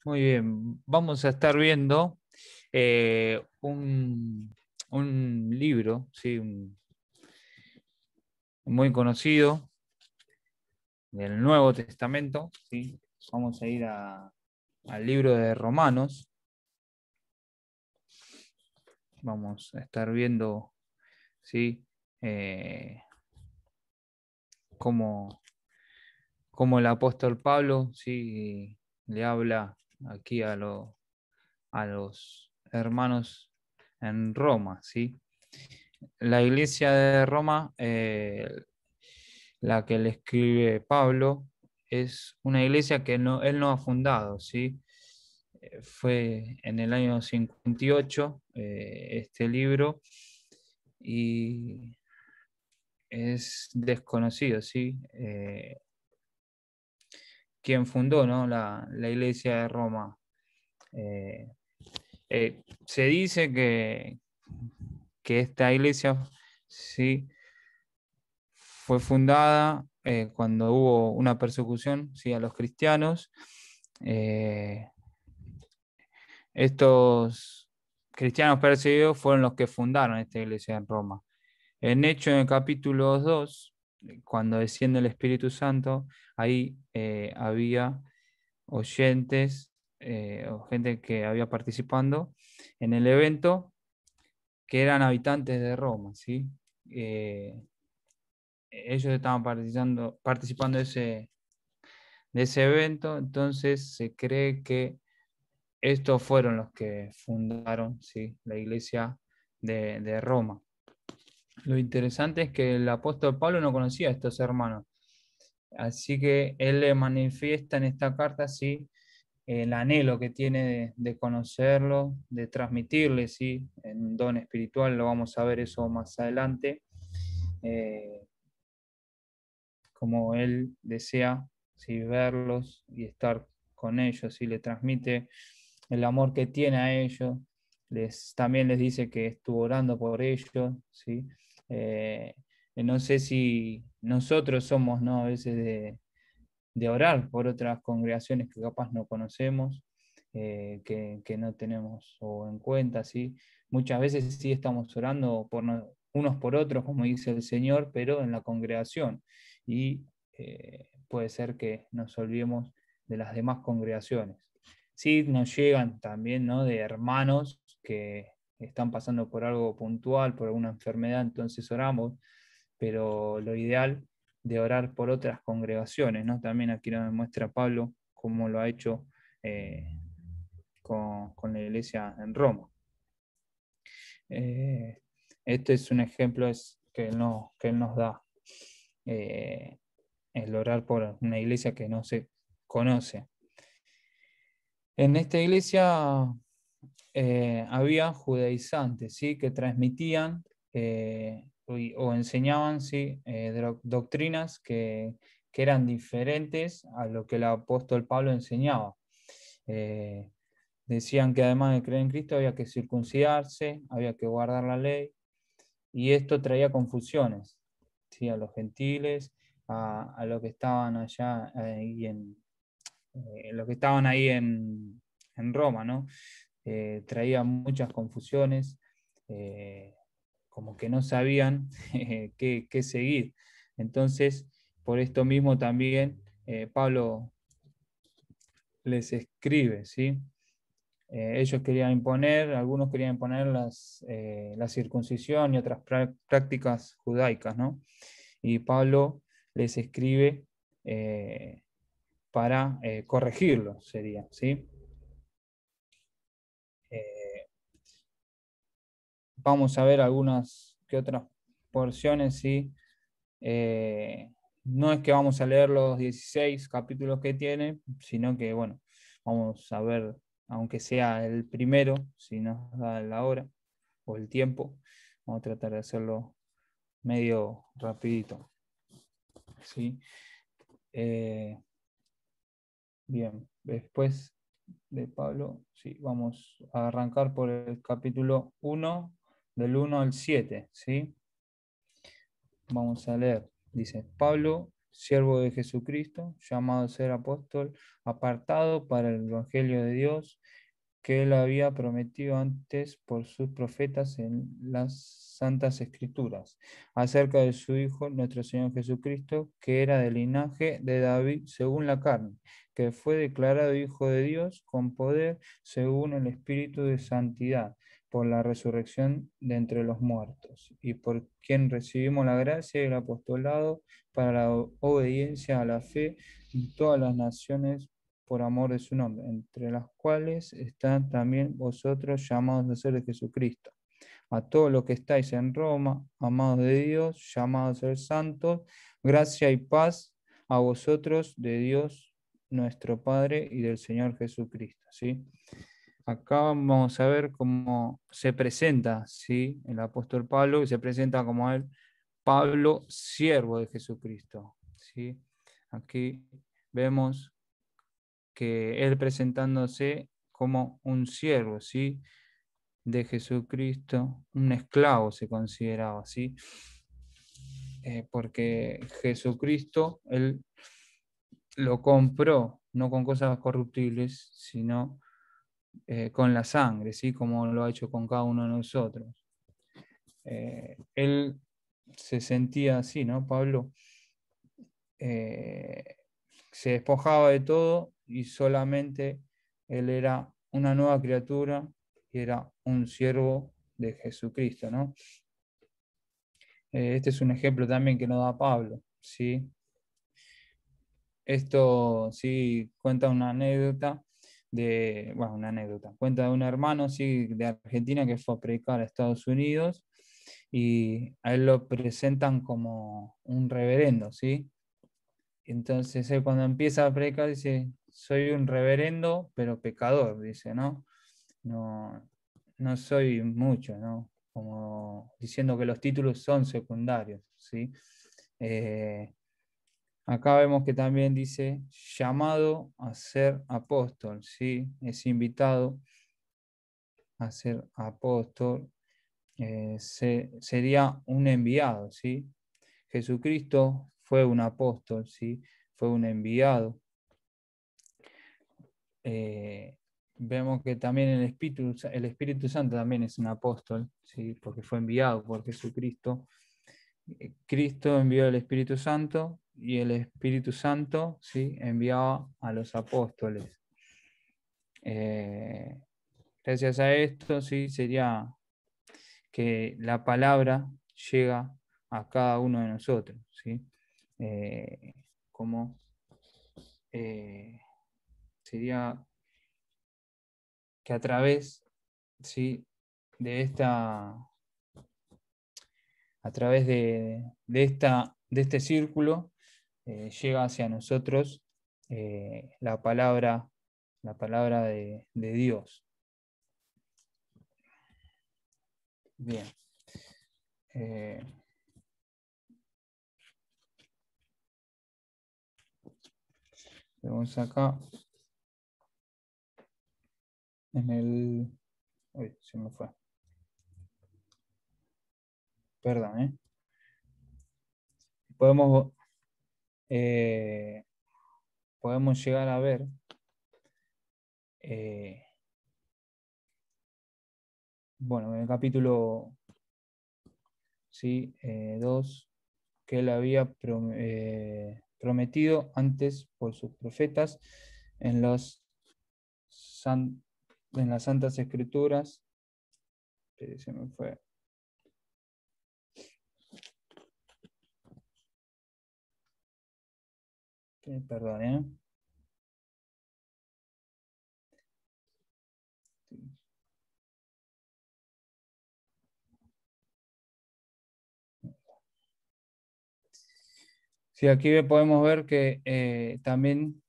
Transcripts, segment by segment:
Muy bien, vamos a estar viendo un libro, sí, muy conocido del Nuevo Testamento, ¿sí? Vamos a ir al libro de Romanos. Vamos a estar viendo, ¿sí? Eh, cómo, cómo el apóstol Pablo, ¿sí? Le habla aquí a los hermanos en Roma, ¿sí? La iglesia de Roma, la que le escribe Pablo, es una iglesia que él no ha fundado, ¿sí? Fue en el año 58 este libro y es desconocido, ¿sí? Quién fundó, ¿no? La iglesia de Roma. Eh, Se dice que esta iglesia, sí, fue fundada cuando hubo una persecución, sí, a los cristianos. Eh, Estos cristianos perseguidos fueron los que fundaron esta iglesia en Roma. En Hechos, en el capítulo 2, cuando desciende el Espíritu Santo, ahí había oyentes o gente que había participando en el evento que eran habitantes de Roma, ¿sí? Eh, Ellos estaban participando de ese evento, entonces se cree que estos fueron los que fundaron, ¿sí? La iglesia de Roma. Lo interesante es que el apóstol Pablo no conocía a estos hermanos, así que él le manifiesta en esta carta, ¿sí? El anhelo que tiene de conocerlo, de transmitirle, ¿sí? En un don espiritual, lo vamos a ver eso más adelante, eh, como él desea, ¿sí? Verlos y estar con ellos, ¿sí? Le transmite el amor que tiene a ellos, también les dice que estuvo orando por ellos, ¿sí? Eh, no sé si nosotros somos, ¿no? A veces de orar por otras congregaciones que capaz no conocemos, que no tenemos o en cuenta, ¿sí? Muchas veces sí estamos orando unos por otros, como dice el Señor, pero en la congregación. Y puede ser que nos olvidemos de las demás congregaciones. Sí, nos llegan también, ¿no? De hermanos que están pasando por algo puntual, por alguna enfermedad, entonces oramos, pero lo ideal de orar por otras congregaciones, ¿no? También aquí nos muestra Pablo cómo lo ha hecho con la iglesia en Roma. Eh, este es un ejemplo que él nos da, eh, el orar por una iglesia que no se conoce. En esta iglesia había judaizantes, ¿sí? Que transmitían o enseñaban, ¿sí? Doctrinas que eran diferentes a lo que el apóstol Pablo enseñaba. Eh, Decían que además de creer en Cristo había que circuncidarse, había que guardar la ley, y esto traía confusiones, ¿sí? A los gentiles, a los que estaban allá los que estaban ahí en Roma, ¿no? Traía muchas confusiones, eh, como que no sabían qué seguir. Entonces, por esto mismo también Pablo les escribe, ¿sí? Ellos querían imponer, algunos querían imponer la circuncisión y otras prácticas judaicas, ¿no? Y Pablo les escribe para corregirlo, sería, ¿sí? Eh, Vamos a ver algunas que otras porciones, ¿sí? Eh, no es que vamos a leer los 16 capítulos que tiene, sino que, bueno, vamos a ver, aunque sea el primero, si nos da la hora o el tiempo, vamos a tratar de hacerlo medio rapidito, ¿sí? Eh, Bien, después de Pablo, sí, vamos a arrancar por el capítulo 1, del 1 al 7, ¿sí? Vamos a leer. Dice, Pablo, siervo de Jesucristo, llamado a ser apóstol, apartado para el Evangelio de Dios, que él había prometido antes por sus profetas en las Santas Escrituras, acerca de su Hijo, nuestro Señor Jesucristo, que era del linaje de David según la carne, que fue declarado Hijo de Dios con poder según el Espíritu de Santidad, por la resurrección de entre los muertos, y por quien recibimos la gracia y el apostolado para la obediencia a la fe en todas las naciones por amor de su nombre, entre las cuales están también vosotros llamados a ser de Jesucristo. A todos los que estáis en Roma, amados de Dios, llamados a ser santos, gracia y paz a vosotros de Dios nuestro Padre y del Señor Jesucristo. ¿Sí? Acá vamos a ver cómo se presenta, ¿sí? El apóstol Pablo, y se presenta como él, Pablo, siervo de Jesucristo. ¿Sí? Aquí vemos que él presentándose como un siervo, ¿sí? De Jesucristo, un esclavo se consideraba, ¿sí? Porque Jesucristo, él lo compró, no con cosas corruptibles, sino con la sangre, ¿sí? Como lo ha hecho con cada uno de nosotros. Él se sentía así, ¿no? Pablo eh, se despojaba de todo y solamente él era una nueva criatura y era un siervo de Jesucristo, ¿no? Este es un ejemplo también que nos da Pablo, ¿sí? Esto sí cuenta una anécdota bueno, una anécdota, cuenta de un hermano, sí, de Argentina que fue a predicar a Estados Unidos y a él lo presentan como un reverendo, ¿sí? Entonces él cuando empieza a predicar dice, soy un reverendo, pero pecador, dice, ¿no? No, no soy mucho, ¿no? Como diciendo que los títulos son secundarios, ¿sí? Eh, Acá vemos que también dice llamado a ser apóstol, ¿sí? Es invitado a ser apóstol, sería un enviado, ¿sí? Jesucristo fue un apóstol, ¿sí? Fue un enviado. Vemos que también el Espíritu Santo también es un apóstol, ¿sí? Porque fue enviado por Jesucristo. Cristo envió el Espíritu Santo y el Espíritu Santo, ¿sí? Enviaba a los apóstoles. Eh, Gracias a esto, ¿sí? Sería que la palabra llega a cada uno de nosotros, ¿sí? Como sería que a través, ¿sí? de esta, a través de este círculo, llega hacia nosotros la palabra de Dios. Bien. Eh, Vemos acá en el... Uy, se me fue. Perdón, ¿eh? Podemos, eh, podemos llegar a ver bueno, en el capítulo, sí, 2, que él había prometido antes por sus profetas en, en las Santas Escrituras. Se me fue. Perdón, ¿eh? Sí, aquí podemos ver que también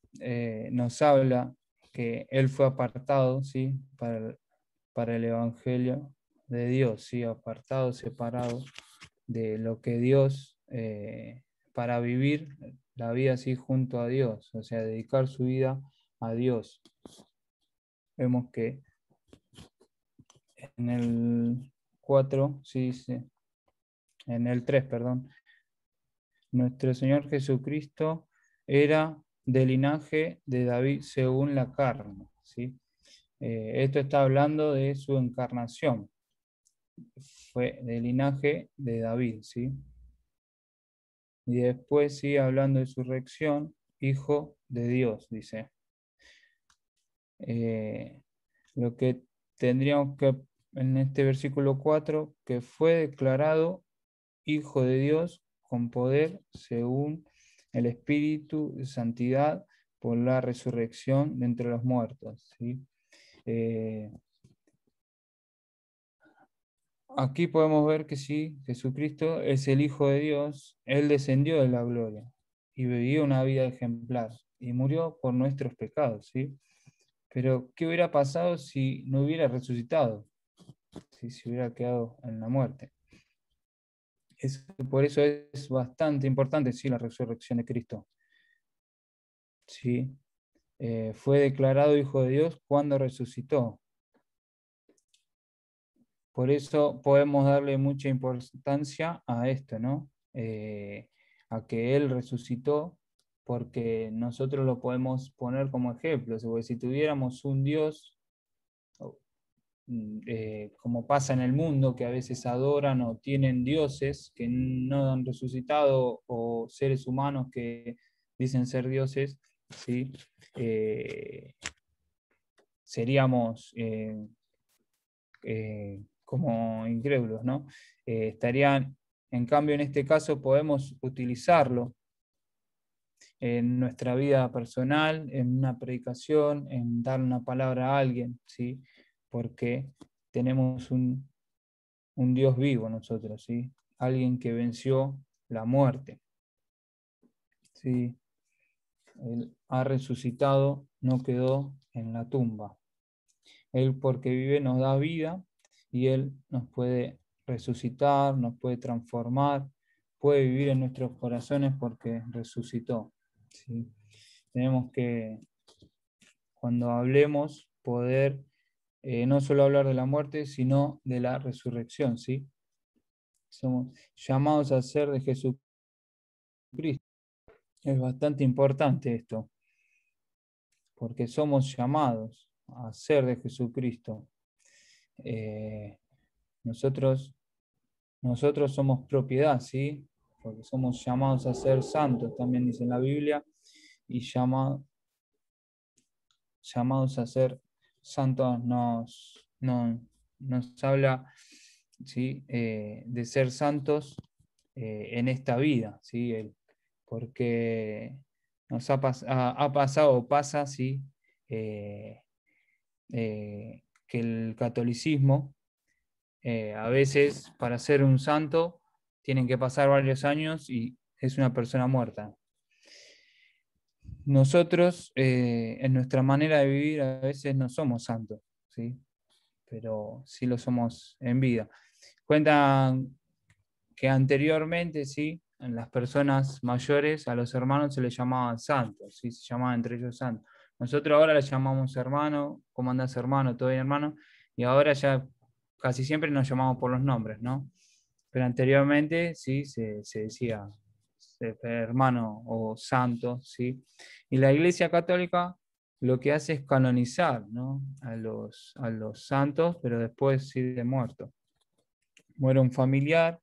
nos habla que él fue apartado, ¿sí? Para el Evangelio de Dios, ¿sí? Apartado, separado de lo que Dios, para vivir la vida así junto a Dios, o sea, dedicar su vida a Dios. Vemos que en el 4, sí, sí, en el 3, perdón, nuestro Señor Jesucristo era del linaje de David según la carne, ¿sí? Esto está hablando de su encarnación, fue del linaje de David, ¿sí? Y después sigue hablando de su resurrección, hijo de Dios, dice. Lo que tendríamos que, en este versículo 4, que fue declarado hijo de Dios con poder según el Espíritu de santidad por la resurrección de entre los muertos, ¿sí? Aquí podemos ver que sí, Jesucristo es el Hijo de Dios, Él descendió de la gloria y vivió una vida ejemplar y murió por nuestros pecados, ¿sí? Pero, ¿qué hubiera pasado si no hubiera resucitado? Si se hubiera quedado en la muerte. Por eso es bastante importante, sí, la resurrección de Cristo. Sí. Fue declarado Hijo de Dios cuando resucitó. Por eso podemos darle mucha importancia a esto, ¿no? A que Él resucitó, porque nosotros lo podemos poner como ejemplo. Porque si tuviéramos un Dios, como pasa en el mundo, que a veces adoran o tienen dioses que no han resucitado, o seres humanos que dicen ser dioses, ¿sí? Seríamos como incrédulos, ¿no? Estarían, en cambio, en este caso podemos utilizarlo en nuestra vida personal, en una predicación, en dar una palabra a alguien, ¿sí? Porque tenemos un Dios vivo nosotros, ¿sí? Alguien que venció la muerte, ¿sí? Él ha resucitado, no quedó en la tumba. Él, porque vive, nos da vida y Él nos puede resucitar, nos puede transformar, puede vivir en nuestros corazones porque resucitó, ¿sí? Tenemos que, cuando hablemos, poder no solo hablar de la muerte, sino de la resurrección, ¿sí? Somos llamados a ser de Jesucristo. Es bastante importante esto, porque somos llamados a ser de Jesucristo. Eh, nosotros, nosotros somos propiedad, ¿sí? Porque somos llamados a ser santos, también dice en la Biblia, y llamados a ser santos nos habla, ¿sí? De ser santos en esta vida, ¿sí? Porque nos ha pasado o pasa, ¿sí? Eh, que el catolicismo, a veces para ser un santo tienen que pasar varios años y es una persona muerta. Nosotros, en nuestra manera de vivir, a veces no somos santos, ¿sí? Pero sí lo somos en vida. Cuentan que anteriormente, ¿sí? En las personas mayores, a los hermanos se les llamaban santos, ¿sí? Se llamaban entre ellos santos. Nosotros ahora les llamamos hermano, ¿cómo andás hermano? ¿Todo bien hermano? Y ahora ya casi siempre nos llamamos por los nombres, ¿no? Pero anteriormente, sí, se decía hermano o santo, ¿sí? Y la Iglesia Católica lo que hace es canonizar, ¿no? A los santos, pero después sí de muerto. Muere un familiar,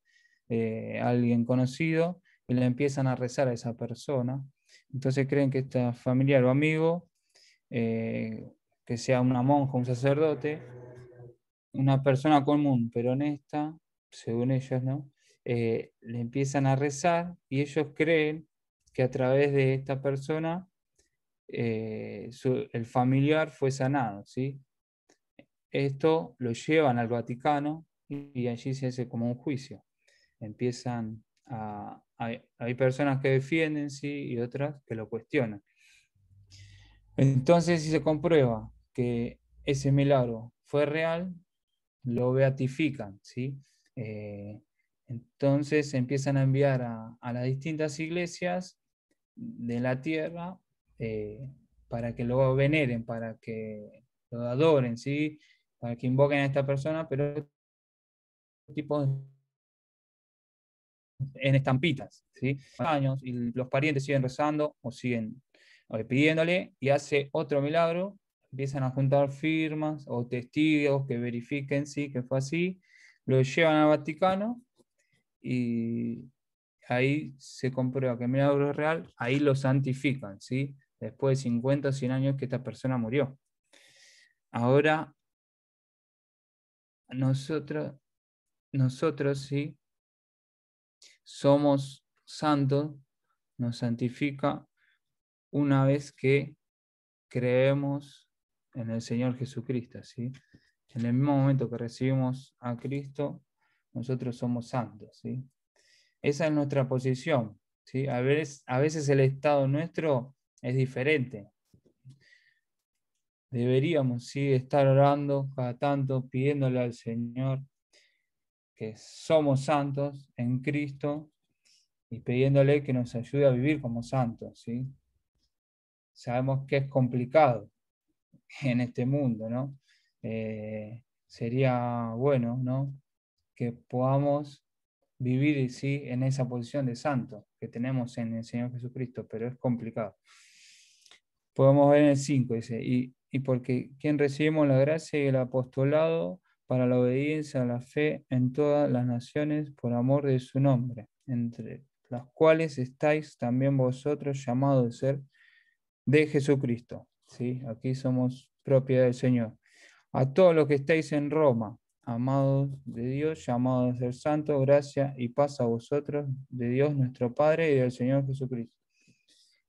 alguien conocido, y le empiezan a rezar a esa persona. Entonces creen que este familiar o amigo, que sea una monja, un sacerdote, una persona común pero honesta, según ellos, ¿no? Le empiezan a rezar y ellos creen que a través de esta persona el familiar fue sanado, ¿sí? Esto lo llevan al Vaticano y allí se hace como un juicio. Empiezan hay personas que defienden, ¿sí? Y otras que lo cuestionan. Entonces, si se comprueba que ese milagro fue real, lo beatifican, ¿sí? Eh, entonces empiezan a enviar a las distintas iglesias de la tierra, para que lo veneren, para que lo adoren, ¿sí? Para que invoquen a esta persona, pero tipo en estampitas, ¿sí? Años, y los parientes siguen rezando o siguen pidiéndole, y hace otro milagro, empiezan a juntar firmas o testigos que verifiquen sí, que fue así, lo llevan al Vaticano y ahí se comprueba que el milagro es real, ahí lo santifican, ¿sí? Después de 50 o 100 años que esta persona murió. Ahora nosotros sí somos santos, nos santifica una vez que creemos en el Señor Jesucristo, ¿sí? En el mismo momento que recibimos a Cristo, nosotros somos santos, ¿sí? Esa es nuestra posición, ¿sí? A veces el estado nuestro es diferente. Deberíamos, ¿sí?, estar orando cada tanto, pidiéndole al Señor que somos santos en Cristo y pidiéndole que nos ayude a vivir como santos, ¿sí? Sabemos que es complicado en este mundo, ¿no? Sería bueno, ¿no?, que podamos vivir, ¿sí?, en esa posición de santo que tenemos en el Señor Jesucristo, pero es complicado. Podemos ver en el 5, dice, y porque quien recibimos la gracia y el apostolado para la obediencia a la fe en todas las naciones por amor de su nombre, entre las cuales estáis también vosotros llamados de ser de Jesucristo. ¿Sí? Aquí somos propiedad del Señor. A todos los que estáis en Roma, amados de Dios, llamados a ser santos, gracia y paz a vosotros, de Dios nuestro Padre y del Señor Jesucristo.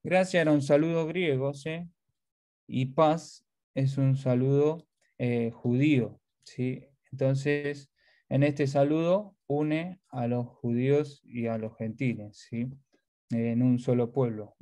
Gracia era un saludo griego, ¿sí? Y paz es un saludo judío, ¿sí? Entonces, en este saludo une a los judíos y a los gentiles, ¿sí? En un solo pueblo.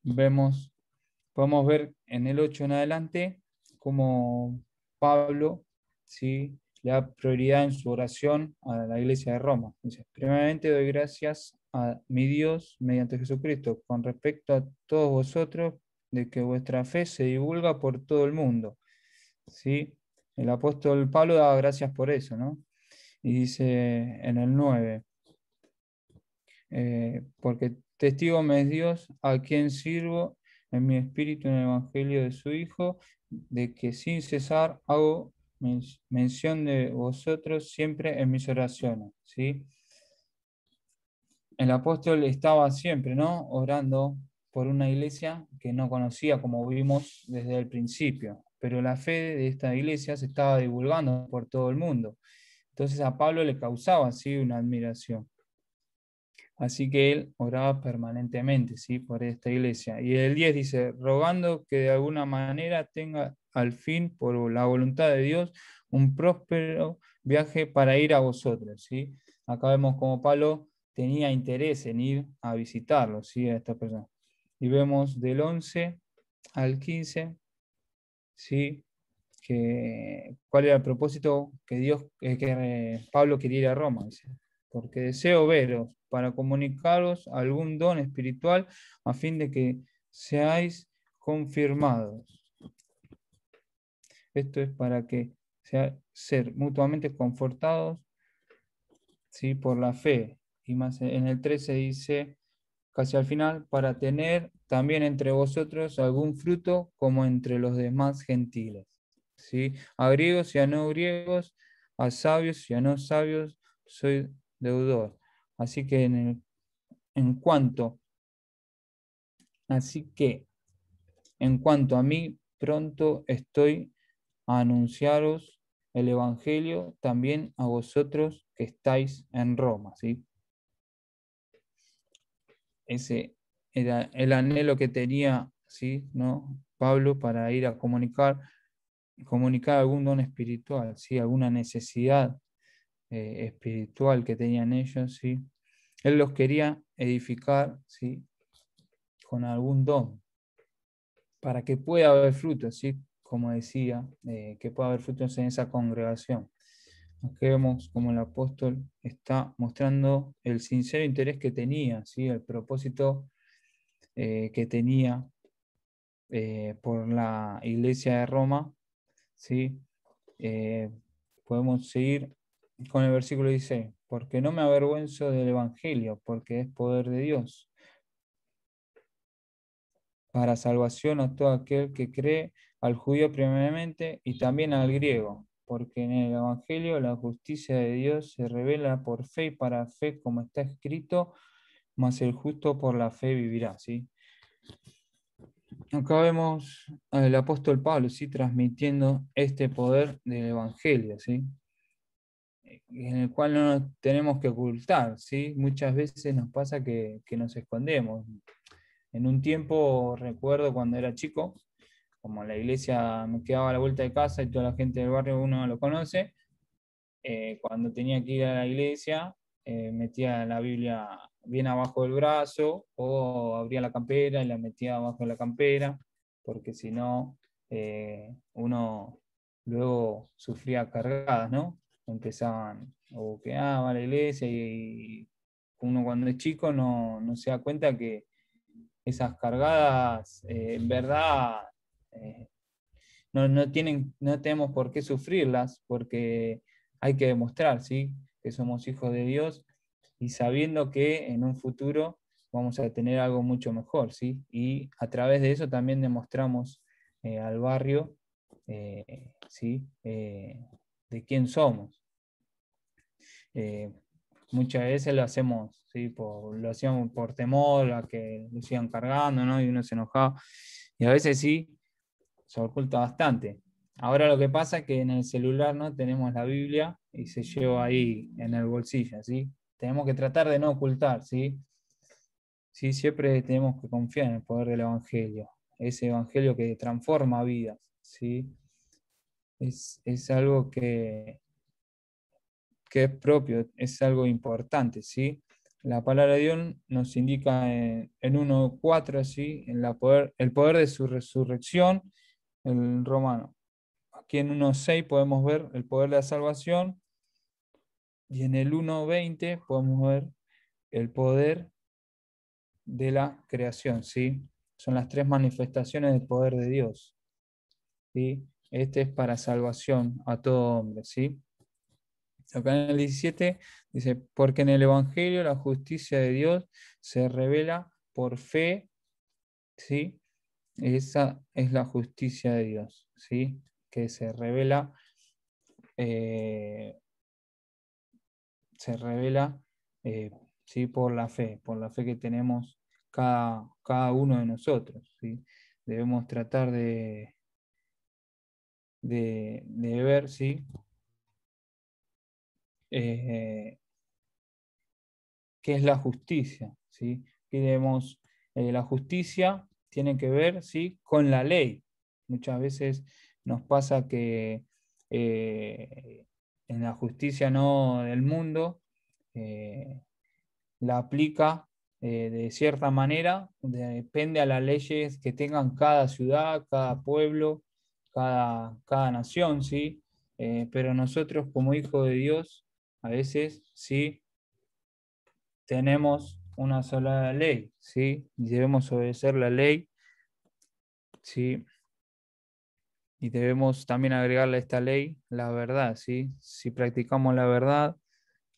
Podemos ver en el 8 en adelante cómo Pablo, ¿sí?, le da prioridad en su oración a la iglesia de Roma. Dice, primeramente doy gracias a mi Dios mediante Jesucristo con respecto a todos vosotros, de que vuestra fe se divulga por todo el mundo. ¿Sí? El apóstol Pablo daba gracias por eso, ¿no? Y dice en el 9, porque testigo me es Dios, a quien sirvo en mi espíritu en el Evangelio de su Hijo, de que sin cesar hago mención de vosotros siempre en mis oraciones. ¿Sí? El apóstol estaba siempre, ¿no?, orando por una iglesia que no conocía, como vimos desde el principio, pero la fe de esta iglesia se estaba divulgando por todo el mundo. Entonces a Pablo le causaba así una admiración. Así que él oraba permanentemente, ¿sí?, por esta iglesia. Y el 10 dice, rogando que de alguna manera tenga al fin, por la voluntad de Dios, un próspero viaje para ir a vosotros, ¿sí? Acá vemos como Pablo tenía interés en ir a visitarlos, ¿sí?, a esta persona. Y vemos del 11 al 15, ¿sí?, cuál era el propósito que Pablo quería ir a Roma, dice, porque deseo veros para comunicaros algún don espiritual a fin de que seáis confirmados. Esto es para que ser mutuamente confortados, ¿sí?, por la fe. Y más en el 13 dice, casi al final, para tener también entre vosotros algún fruto como entre los demás gentiles. ¿Sí? A griegos y a no griegos, a sabios y a no sabios, soy deudor. Así que así que en cuanto a mí, pronto estoy a anunciaros el Evangelio también a vosotros que estáis en Roma. ¿Sí? Ese era el anhelo que tenía, ¿sí?, ¿no?, Pablo para ir a comunicar algún don espiritual, ¿sí?, alguna necesidad espiritual que tenían ellos, ¿sí? Él los quería edificar, ¿sí?, con algún don, para que pueda haber frutos, ¿sí?, como decía, que pueda haber frutos en esa congregación. Aquí vemos como el apóstol está mostrando el sincero interés que tenía, ¿sí?, el propósito que tenía por la iglesia de Roma, ¿sí? Podemos seguir con el versículo 16. porque no me avergüenzo del Evangelio, porque es poder de Dios, para salvación a todo aquel que cree, al judío primeramente y también al griego, porque en el Evangelio la justicia de Dios se revela por fe y para fe, como está escrito, mas el justo por la fe vivirá, ¿sí? Acá vemos al apóstol Pablo, ¿sí? Transmitiendo este poder del Evangelio, ¿sí? En el cual no nos tenemos que ocultar, ¿sí? Muchas veces nos pasa que nos escondemos. En un tiempo, recuerdo cuando era chico, como la iglesia me quedaba a la vuelta de casa y toda la gente del barrio uno lo conoce, cuando tenía que ir a la iglesia, metía la Biblia bien abajo del brazo o abría la campera y la metía abajo de la campera, porque si no, uno luego sufría cargadas, ¿no? Empezaban, o que va a la iglesia y uno cuando es chico no se da cuenta que esas cargadas, en verdad, eh, no tenemos por qué sufrirlas, porque hay que demostrar, ¿sí? Que somos hijos de Dios y sabiendo que en un futuro vamos a tener algo mucho mejor, ¿sí? Y a través de eso también demostramos al barrio, ¿sí? De quién somos. Eh, Muchas veces lo hacemos, ¿sí? Lo hacíamos por temor a que lo sigan cargando, ¿no? Y uno se enojaba. Y a veces sí, se oculta bastante. Ahora lo que pasa es que en el celular no tenemos la Biblia y se lleva ahí en el bolsillo, ¿sí? Tenemos que tratar de no ocultar, ¿sí? Sí, siempre tenemos que confiar en el poder del Evangelio, ese Evangelio que transforma vidas, ¿sí? Es algo que es propio, es algo importante, ¿sí? La palabra de Dios nos indica en 1:4, ¿sí? El poder de su resurrección, en Romano. Aquí en 1:6 podemos ver el poder de la salvación y en el 1:20 podemos ver el poder de la creación, ¿sí? Son las tres manifestaciones del poder de Dios, ¿sí? Este es para salvación a todo hombre, ¿sí? Acá en el 17 dice, porque en el Evangelio la justicia de Dios se revela por fe, ¿sí? Esa es la justicia de Dios, ¿sí? Que eh, se revela eh, ¿sí? Por la fe que tenemos cada uno de nosotros, ¿sí? Debemos tratar de ver, ¿sí? Eh, qué es la justicia, ¿sí? La justicia tiene que ver, ¿sí? Con la ley. Muchas veces nos pasa que en la justicia no del mundo eh, la aplica de cierta manera, depende a las leyes que tengan cada ciudad, cada pueblo, cada nación, ¿sí? Pero nosotros como hijos de Dios, a veces sí tenemos una sola ley, ¿sí? Debemos obedecer la ley, ¿sí? Y debemos también agregarle a esta ley la verdad, ¿sí? Si practicamos la verdad,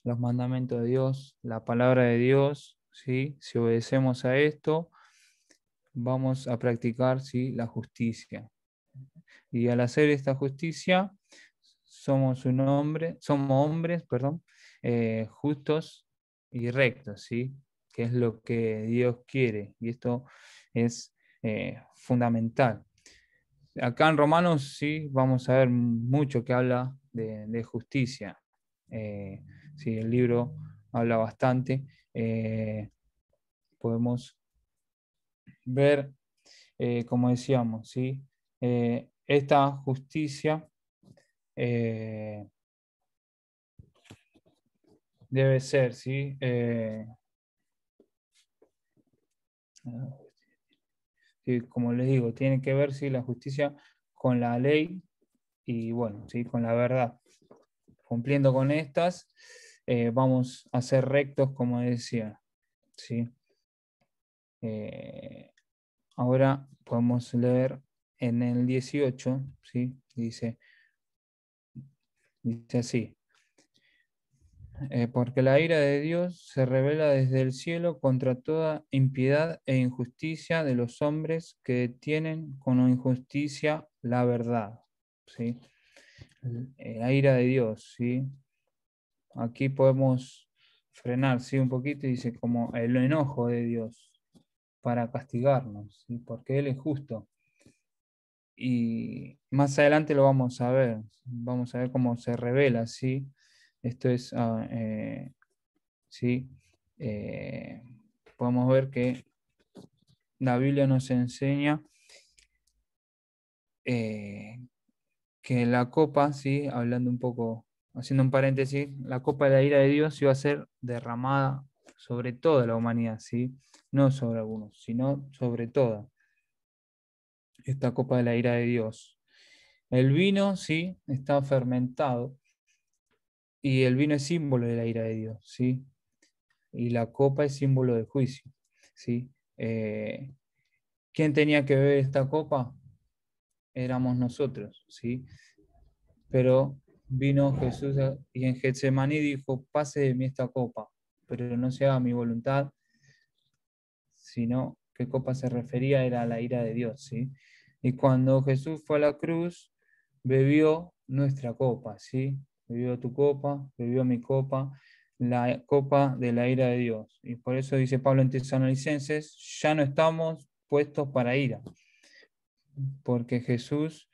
los mandamientos de Dios, la palabra de Dios, ¿sí? Si obedecemos a esto, vamos a practicar, ¿sí? La justicia. Y al hacer esta justicia, somos hombres, perdón, justos y rectos, ¿sí? Que es lo que Dios quiere. Y esto es fundamental. Acá en Romanos, sí, vamos a ver mucho que habla de justicia. Sí, el libro habla bastante. Podemos ver, como decíamos, ¿sí? Esta justicia eh, debe ser, ¿sí? Sí, como les digo, tiene que ver, ¿sí? La justicia con la ley y, bueno, ¿sí? Con la verdad. Cumpliendo con estas, vamos a ser rectos, como decía, ¿sí? Eh, Ahora podemos leer en el 18, ¿sí? Dice así. Porque la ira de Dios se revela desde el cielo contra toda impiedad e injusticia de los hombres que detienen con injusticia la verdad. ¿Sí? La ira de Dios, ¿sí? Aquí podemos frenar, ¿sí? Un poquito y dice como el enojo de Dios para castigarnos, ¿sí? Porque Él es justo. Y más adelante lo vamos a ver cómo se revela, ¿sí? Esto es, ¿sí? Eh, Podemos ver que la Biblia nos enseña eh, que la copa, ¿sí? Hablando un poco, haciendo un paréntesis, la copa de la ira de Dios iba a ser derramada sobre toda la humanidad, ¿sí? No sobre algunos, sino sobre toda esta copa de la ira de Dios. El vino, sí, está fermentado y el vino es símbolo de la ira de Dios, ¿sí? Y la copa es símbolo de juicio, ¿sí? ¿Quién tenía que beber esta copa? Éramos nosotros, ¿sí? Pero vino Jesús y en Getsemaní dijo, pase de mí esta copa, pero no se haga mi voluntad, sino qué copa se refería era a la ira de Dios, ¿sí? Y cuando Jesús fue a la cruz, bebió nuestra copa, ¿sí? Bebió tu copa, bebió mi copa, la copa de la ira de Dios. Y por eso dice Pablo en Tesalonicenses, ya no estamos puestos para ira, porque Jesús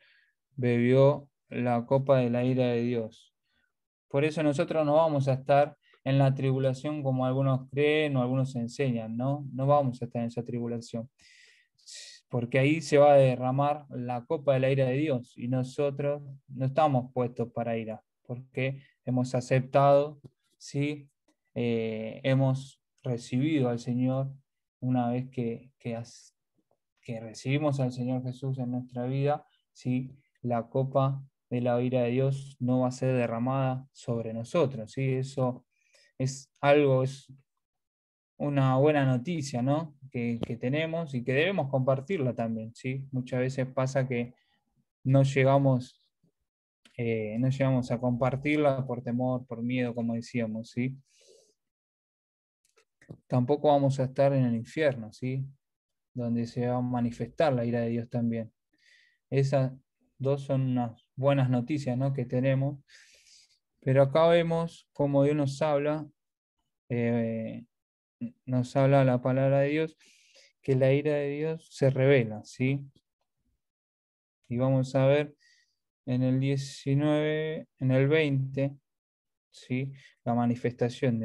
bebió la copa de la ira de Dios. Por eso nosotros no vamos a estar en la tribulación como algunos creen o algunos enseñan, ¿no? No vamos a estar en esa tribulación. Porque ahí se va a derramar la copa de la ira de Dios y nosotros no estamos puestos para ira, porque hemos aceptado, ¿sí? Hemos recibido al Señor una vez que recibimos al Señor Jesús en nuestra vida, ¿sí? La copa de la ira de Dios no va a ser derramada sobre nosotros, ¿sí? Eso es algo, es una buena noticia, ¿no? Que tenemos y que debemos compartirla también, ¿sí? Muchas veces pasa que no llegamos, no llegamos a compartirla por temor, por miedo, como decíamos, ¿sí? Tampoco vamos a estar en el infierno, ¿sí? Donde se va a manifestar la ira de Dios también. Esas dos son unas buenas noticias, ¿no? Que tenemos. Pero acá vemos cómo Dios eh, nos habla la palabra de Dios, que la ira de Dios se revela, ¿sí? Y vamos a ver en el 19, en el 20, ¿sí? La manifestación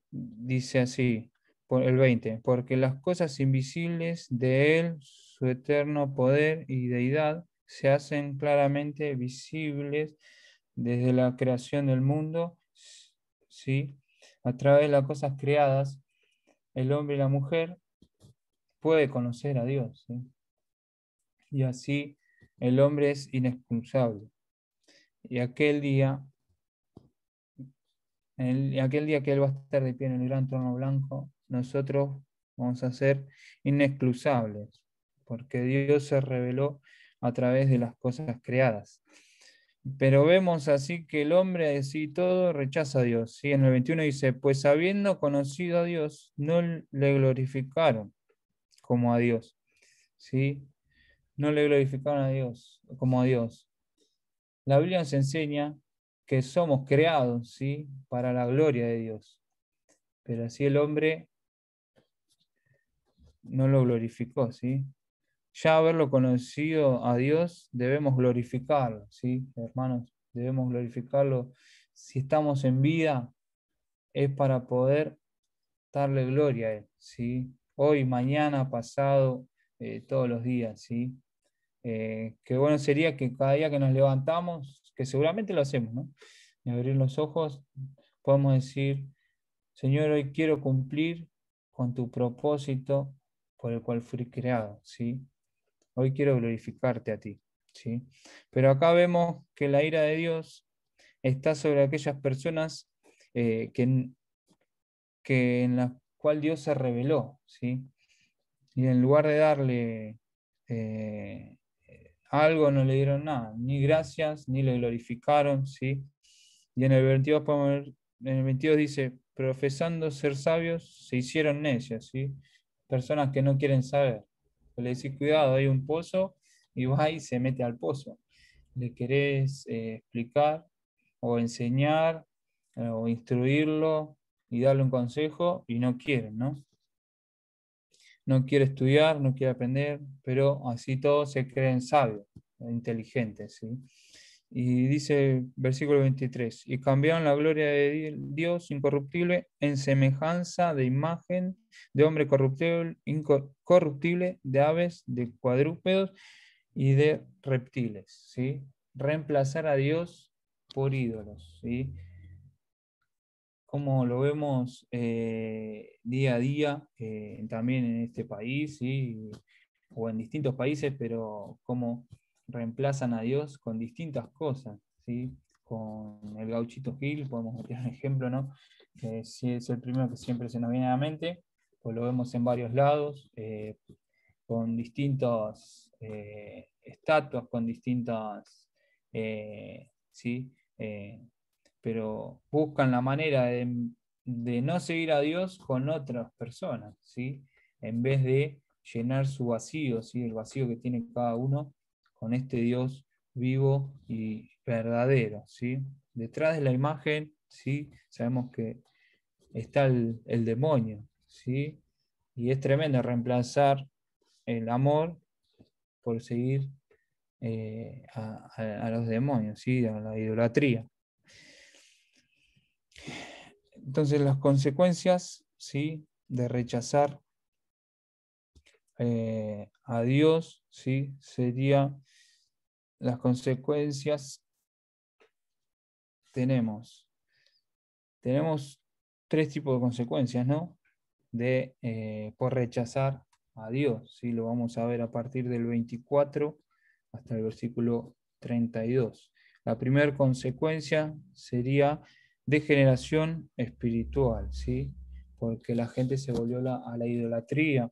dice así, por el 20, porque las cosas invisibles de Él, su eterno poder y deidad, se hacen claramente visibles desde la creación del mundo, ¿sí? A través de las cosas creadas, el hombre y la mujer puede conocer a Dios, ¿sí? Y así el hombre es inexcusable. Y aquel día que Él va a estar de pie en el gran trono blanco, nosotros vamos a ser inexcusables, porque Dios se reveló a través de las cosas creadas. Pero vemos así que el hombre así todo rechaza a Dios, ¿sí? En el 21 dice, pues habiendo conocido a Dios, no le glorificaron como a Dios, ¿sí? No le glorificaron a Dios como a Dios. La Biblia nos enseña que somos creados, ¿sí? Para la gloria de Dios. Pero así el hombre no lo glorificó, ¿sí? Ya haberlo conocido a Dios, debemos glorificarlo, ¿sí? Hermanos, debemos glorificarlo. Si estamos en vida, es para poder darle gloria a Él, ¿sí? Hoy, mañana, pasado, todos los días, ¿sí? Qué bueno sería que cada día que nos levantamos, que seguramente lo hacemos, ¿no? Y abrir los ojos, podemos decir, Señor, hoy quiero cumplir con tu propósito por el cual fui creado, ¿sí? Hoy quiero glorificarte a ti, ¿sí? Pero acá vemos que la ira de Dios está sobre aquellas personas que en la cual Dios se reveló, ¿sí? Y en lugar de darle eh, algo, no le dieron nada, ni gracias, ni le glorificaron, ¿sí? Y en el 22 podemos ver en el 22 dice, profesando ser sabios, se hicieron necios, ¿sí? Personas que no quieren saber. Le decís, cuidado, hay un pozo, y va y se mete al pozo. Le querés explicar o enseñar o instruirlo y darle un consejo y no quieren, ¿no? No quiere estudiar, no quiere aprender, pero así todos se creen sabios, inteligentes, ¿sí? Y dice versículo 23, y cambiaron la gloria de Dios incorruptible en semejanza de imagen de hombre corruptible, incorruptible, de aves, de cuadrúpedos y de reptiles, ¿sí? Reemplazar a Dios por ídolos, ¿sí? Como lo vemos día a día, también en este país, ¿sí? O en distintos países, pero cómo reemplazan a Dios con distintas cosas, ¿sí? Con el Gauchito Gil, podemos meter un ejemplo, ¿no? Que sí es el primero que siempre se nos viene a la mente, pues lo vemos en varios lados, con distintos estatuas, con distintas, ¿sí? Pero buscan la manera de no seguir a Dios con otras personas, ¿sí? En vez de llenar su vacío, ¿sí? El vacío que tiene cada uno con este Dios vivo y verdadero, ¿sí? Detrás de la imagen, ¿sí? Sabemos que está el demonio, ¿sí? Y es tremendo reemplazar el amor por seguir a los demonios, ¿sí? A la idolatría. Entonces las consecuencias, ¿sí? De rechazar a Dios, ¿sí? Sería las consecuencias, tenemos tres tipos de consecuencias, ¿no? Por rechazar a Dios, ¿sí? Lo vamos a ver a partir del 24 hasta el versículo 32. La primera consecuencia sería degeneración espiritual, ¿sí? Porque la gente se volvió a la idolatría.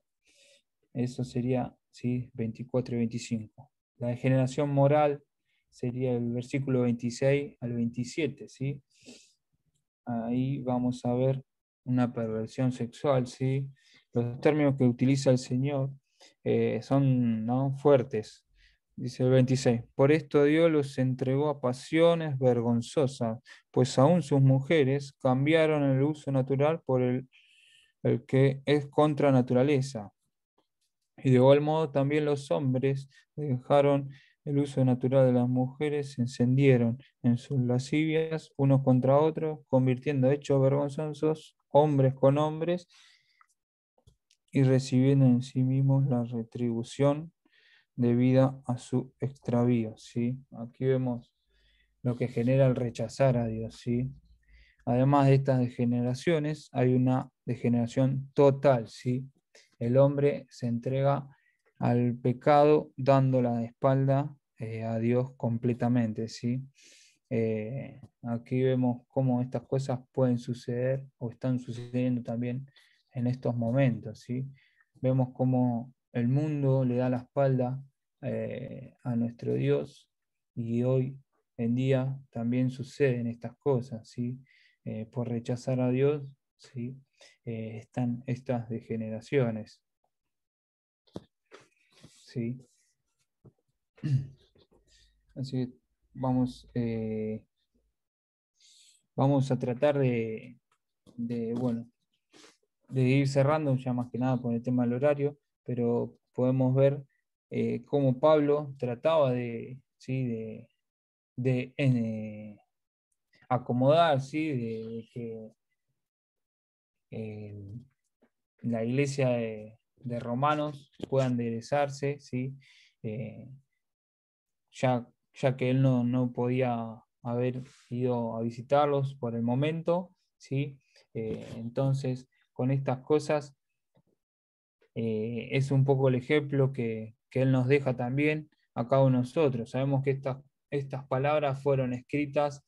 Eso sería, ¿sí? 24 y 25. La degeneración moral sería el versículo 26 al 27, ¿sí? Ahí vamos a ver una perversión sexual, ¿sí? Los términos que utiliza el Señor son, ¿no?, fuertes. Dice el 26, por esto Dios los entregó a pasiones vergonzosas, pues aún sus mujeres cambiaron el uso natural por el que es contra naturaleza. Y de igual modo también los hombres dejaron el uso natural de las mujeres, se encendieron en sus lascivias unos contra otros, convirtiendo hechos vergonzosos hombres con hombres y recibiendo en sí mismos la retribución debida a su extravío, ¿sí? Aquí vemos lo que genera el rechazar a Dios, ¿sí? Además de estas degeneraciones, hay una degeneración total, ¿sí? El hombre se entrega al pecado dando la espalda a Dios completamente, ¿sí? Aquí vemos cómo estas cosas pueden suceder o están sucediendo también en estos momentos, ¿sí? Vemos cómo el mundo le da la espalda a nuestro Dios y hoy en día también suceden estas cosas, ¿sí? Por rechazar a Dios, ¿sí? Están estas degeneraciones, ¿sí? Así que vamos, vamos a tratar bueno, de ir cerrando, ya más que nada por el tema del horario, pero podemos ver cómo Pablo trataba ¿sí? de acomodar, ¿sí? De que eh, la iglesia de Romanos pueda enderezarse, ¿sí? Eh, ya que él no podía haber ido a visitarlos por el momento, ¿sí? Entonces, con estas cosas, es un poco el ejemplo que él nos deja también a cada uno de nosotros. Sabemos que estas palabras fueron escritas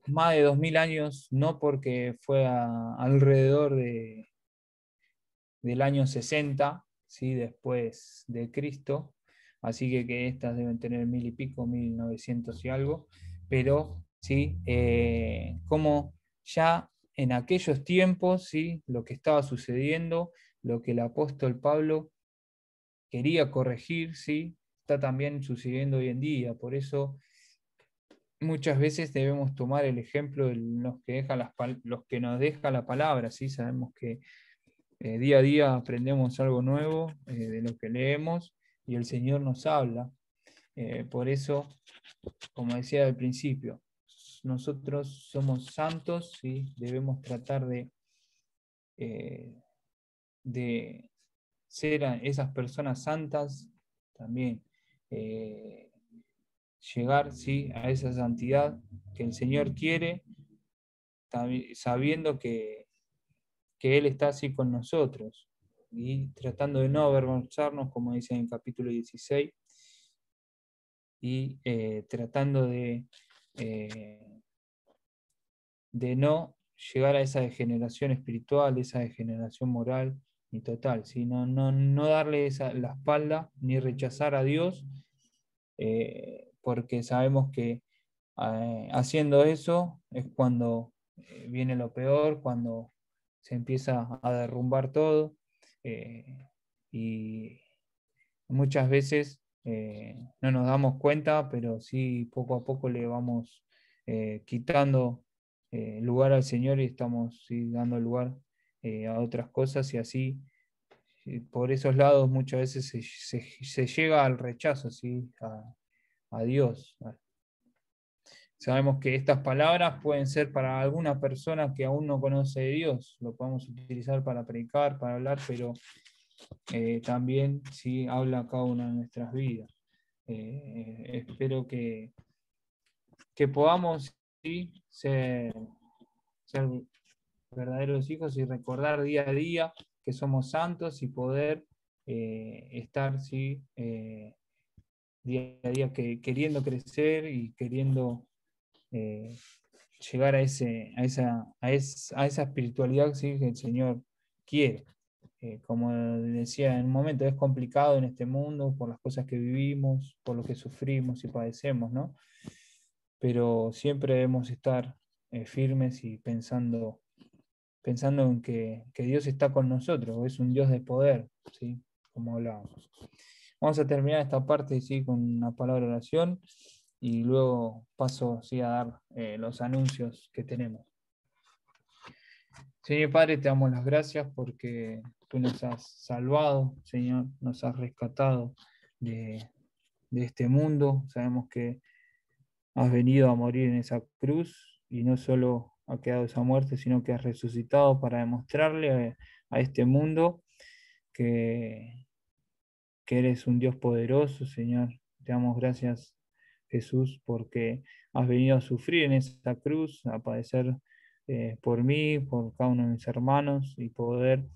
más de 2000 años, no porque fue alrededor del año 60, ¿sí? Después de Cristo, así que estas deben tener 1000 y pico, 1900 y algo, pero ¿sí? Cómo ya en aquellos tiempos, ¿sí? Lo que estaba sucediendo, lo que el apóstol Pablo quería corregir, ¿sí? Está también sucediendo hoy en día. Por eso muchas veces debemos tomar el ejemplo de los que nos deja la palabra, ¿sí? Sabemos que día a día aprendemos algo nuevo de lo que leemos y el Señor nos habla. Por eso, como decía al principio, nosotros somos santos y debemos tratar eh, de ser esas personas santas también. eh, Llegar, ¿sí? A esa santidad que el Señor quiere, sabiendo que Él está así con nosotros y tratando de no avergonzarnos, como dice en el capítulo 16, y tratando eh, de no llegar a esa degeneración espiritual, esa degeneración moral ni total, sino no darle la espalda ni rechazar a Dios, porque sabemos que haciendo eso es cuando viene lo peor, cuando se empieza a derrumbar todo, y muchas veces no nos damos cuenta, pero sí poco a poco le vamos quitando lugar al Señor y estamos, sí, dando lugar a otras cosas y así por esos lados muchas veces se llega al rechazo, ¿sí? A Dios. Sabemos que estas palabras pueden ser para alguna persona que aún no conoce de Dios, lo podemos utilizar para predicar, para hablar, pero también sí habla cada una de nuestras vidas. Espero que podamos, ¿sí? Ser verdaderos hijos y recordar día a día que somos santos y poder estar, ¿sí? Día a día queriendo crecer y queriendo eh, llegar a esa espiritualidad, ¿sí? Que el Señor quiere. Como decía en un momento, es complicado en este mundo por las cosas que vivimos, por lo que sufrimos y padecemos, ¿no? Pero siempre debemos estar firmes y pensando en que Dios está con nosotros, es un Dios de poder, ¿sí? Como hablábamos. Vamos a terminar esta parte, ¿sí? Con una palabra de oración y luego paso, ¿sí? A dar los anuncios que tenemos. Señor Padre, te damos las gracias porque tú nos has salvado, Señor, nos has rescatado de este mundo. Sabemos que has venido a morir en esa cruz y no solo ha quedado esa muerte, sino que has resucitado para demostrarle a este mundo que, que eres un Dios poderoso, Señor. Te damos gracias, Jesús, porque has venido a sufrir en esa cruz, a padecer por mí, por cada uno de mis hermanos y poder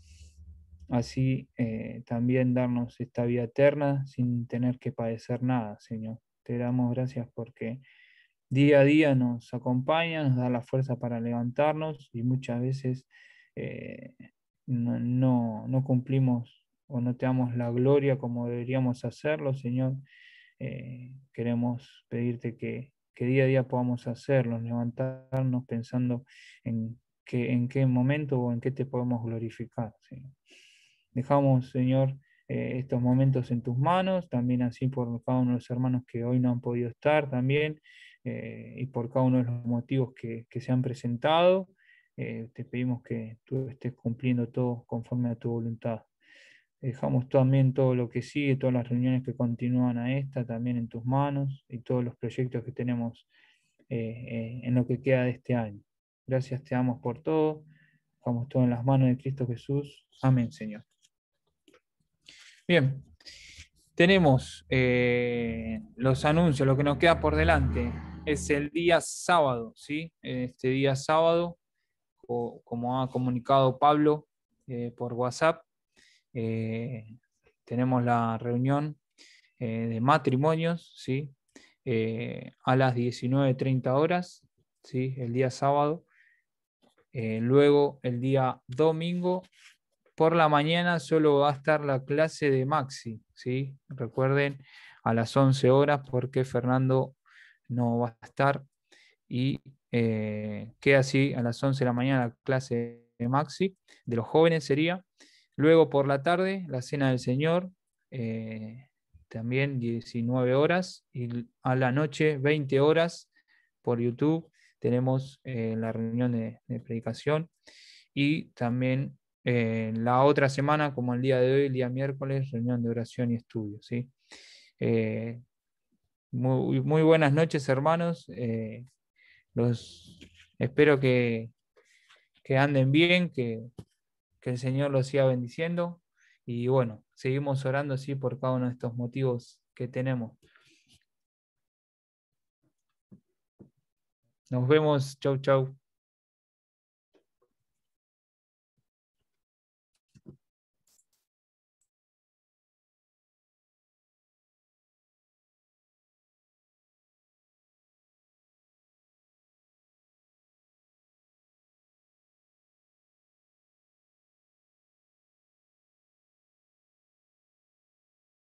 así también darnos esta vida eterna sin tener que padecer nada, Señor. Te damos gracias porque día a día nos acompaña, nos da la fuerza para levantarnos y muchas veces eh, no cumplimos o no te damos la gloria como deberíamos hacerlo, Señor. Queremos pedirte que día a día podamos hacerlo, levantarnos pensando en qué momento o en qué te podemos glorificar, Señor. Dejamos, Señor, estos momentos en tus manos, también así por cada uno de los hermanos que hoy no han podido estar también, y por cada uno de los motivos que se han presentado. Te pedimos que tú estés cumpliendo todo conforme a tu voluntad. Dejamos también todo lo que sigue, todas las reuniones que continúan a esta, también en tus manos y todos los proyectos que tenemos en lo que queda de este año. Gracias te damos por todo. Dejamos todo en las manos de Cristo Jesús. Amén, Señor. Bien, tenemos los anuncios, lo que nos queda por delante es el día sábado, ¿sí? Este día sábado, como ha comunicado Pablo por WhatsApp, eh, tenemos la reunión de matrimonios, ¿sí? A las 19:30 horas, ¿sí? El día sábado. Luego, el día domingo, por la mañana solo va a estar la clase de Maxi, ¿sí? Recuerden, a las 11 horas, porque Fernando no va a estar. y queda así a las 11 de la mañana la clase de Maxi, de los jóvenes sería. Luego por la tarde, la Cena del Señor, también 19 horas, y a la noche 20 horas por YouTube tenemos la reunión de predicación, y también la otra semana, como el día de hoy, el día miércoles, reunión de oración y estudio, ¿sí? Eh, muy buenas noches, hermanos. Los, espero que anden bien, que el Señor los siga bendiciendo. Y bueno, seguimos orando así por cada uno de estos motivos que tenemos. Nos vemos. Chau, chau.